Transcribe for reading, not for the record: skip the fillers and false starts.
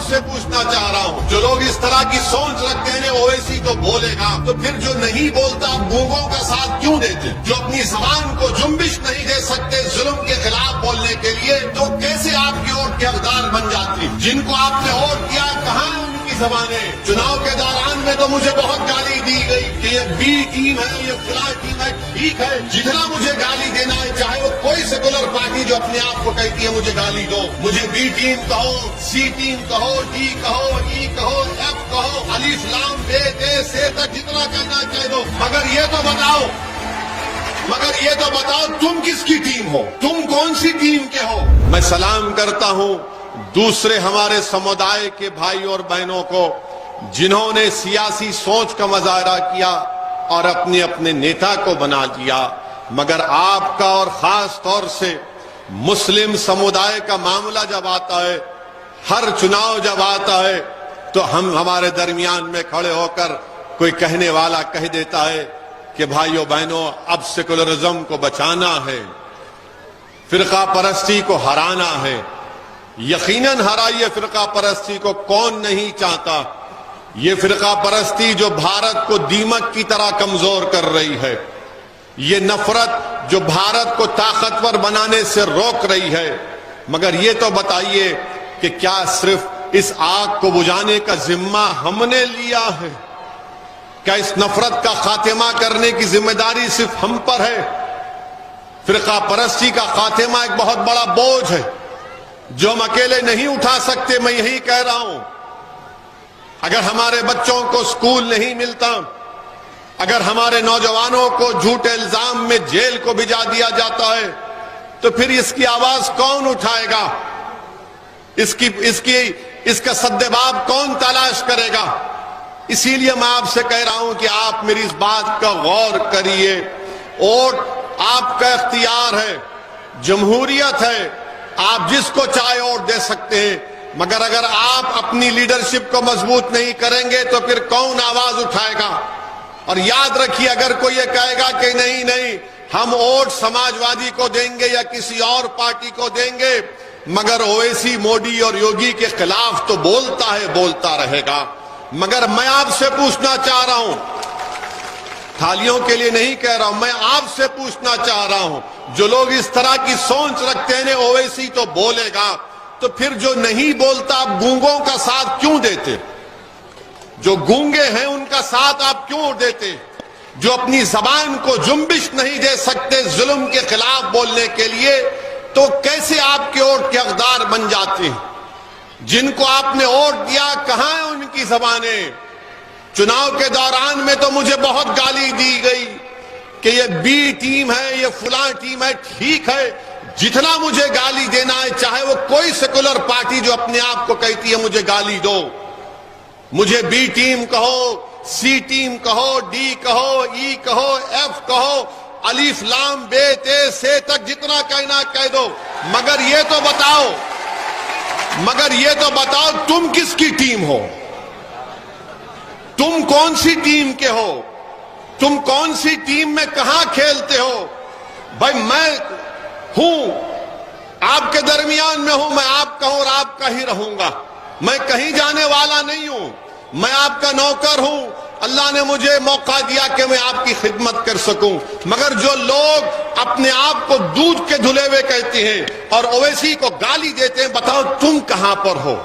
سے پوچھنا چاہ رہا ہوں، جو لوگ اس طرح کی سوچ رکھتے ہیں اویسی تو بولے گا، تو پھر جو نہیں بولتا آپ گونگوں کا ساتھ کیوں دیتے؟ جو اپنی زبان کو جنبش نہیں دے سکتے ظلم کے خلاف بولنے کے لیے، تو کیسے آپ کی ووٹ کے حقدار بن جاتی؟ جن کو آپ نے ووٹ کیا کہاں ہے ان کی زبانیں؟ چناؤ کے دوران میں تو مجھے بہت گالی دی گئی کہ یہ بی ٹیم ہے، یہ فلاں ٹیم ہے، ٹھیک ہے، جتنا مجھے گالی دینا ہے، چاہے وہ کوئی سیکولر پارٹی جو اپنے آپ کو کہتی ہے مجھے گالی دو، مجھے بی ٹیم کہو، سی ٹیم کہو، ڈی کہو، ای کہو، ایف کہو، الف لام بے تے سے تک جتنا کہنا کہہ دو، مگر یہ تو بتاؤ تم کس کی ٹیم ہو؟ تم کون سی ٹیم کے ہو؟ میں سلام کرتا ہوں دوسرے ہمارے سمودائے کے بھائی اور بہنوں کو جنہوں نے سیاسی سوچ کا مظاہرہ کیا اور اپنے اپنے نیتا کو بنا دیا، مگر آپ کا اور خاص طور سے مسلم سمودائے کا معاملہ جب آتا ہے، ہر چناؤ جب آتا ہے، تو ہمارے درمیان میں کھڑے ہو کر کوئی کہنے والا کہہ دیتا ہے کہ بھائیو بہنوں اب سیکولرزم کو بچانا ہے، فرقہ پرستی کو ہرانا ہے۔ یقیناً ہرائیے فرقہ پرستی کو، کون نہیں چاہتا؟ یہ فرقہ پرستی جو بھارت کو دیمک کی طرح کمزور کر رہی ہے، یہ نفرت جو بھارت کو طاقتور بنانے سے روک رہی ہے، مگر یہ تو بتائیے کہ کیا صرف اس آگ کو بجھانے کا ذمہ ہم نے لیا ہے؟ کیا اس نفرت کا خاتمہ کرنے کی ذمہ داری صرف ہم پر ہے؟ فرقہ پرستی کا خاتمہ ایک بہت بڑا بوجھ ہے جو ہم اکیلے نہیں اٹھا سکتے۔ میں یہی کہہ رہا ہوں، اگر ہمارے بچوں کو سکول نہیں ملتا، اگر ہمارے نوجوانوں کو جھوٹے الزام میں جیل کو بھجا دیا جاتا ہے، تو پھر اس کی آواز کون اٹھائے گا؟ اس کا سدباب کون تلاش کرے گا؟ اسی لیے میں آپ سے کہہ رہا ہوں کہ آپ میری اس بات کا غور کریے۔ ووٹ آپ کا اختیار ہے، جمہوریت ہے، آپ جس کو چاہے ووٹ دے سکتے ہیں، مگر اگر آپ اپنی لیڈرشپ کو مضبوط نہیں کریں گے تو پھر کون آواز اٹھائے گا؟ اور یاد رکھیے، اگر کوئی یہ کہے گا کہ نہیں ہم ووٹ سماجوادی کو دیں گے یا کسی اور پارٹی کو دیں گے، مگر اویسی موڈی اور یوگی کے خلاف تو بولتا رہے گا۔ مگر میں آپ سے پوچھنا چاہ رہا ہوں، تھالیوں کے لیے نہیں کہہ رہا ہوں، میں آپ سے پوچھنا چاہ رہا ہوں، جو لوگ اس طرح کی سوچ رکھتے ہیں اویسی تو بولے گا، تو پھر جو نہیں بولتا آپ گونگوں کا ساتھ کیوں دیتے؟ جو گونگے ہیں ان کا ساتھ آپ کیوں دیتے؟ جو اپنی زبان کو جنبش نہیں دے سکتے ظلم کے خلاف بولنے کے لیے، تو کیسے آپ کے ووٹ کے حقدار بن جاتے ہیں؟ جن کو آپ نے ووٹ دیا کہاں ہیں ان کی زبانیں؟ چناؤ کے دوران میں تو مجھے بہت گالی دی گئی کہ یہ بی ٹیم ہے، یہ فلاں ٹیم ہے، ٹھیک ہے، جتنا مجھے گالی دینا ہے، چاہے وہ کوئی سیکولر پارٹی جو اپنے آپ کو کہتی ہے مجھے گالی دو، مجھے بی ٹیم کہو، سی ٹیم کہو، ڈی کہو، ای کہو، ایف کہو، الف لام بے تے سے تک جتنا کہنا کہہ دو، مگر یہ تو بتاؤ تم کس کی ٹیم ہو؟ تم کون سی ٹیم کے ہو؟ تم کون سی ٹیم میں کہاں کھیلتے ہو؟ بھائی میں ہوں، آپ کے درمیان میں ہوں، میں آپ کا ہوں اور آپ کا ہی رہوں گا، میں کہیں جانے والا نہیں ہوں، میں آپ کا نوکر ہوں، اللہ نے مجھے موقع دیا کہ میں آپ کی خدمت کر سکوں۔ مگر جو لوگ اپنے آپ کو دودھ کے دھلے ہوئے کہتے ہیں اور اویسی کو گالی دیتے ہیں، بتاؤ تم کہاں پر ہو؟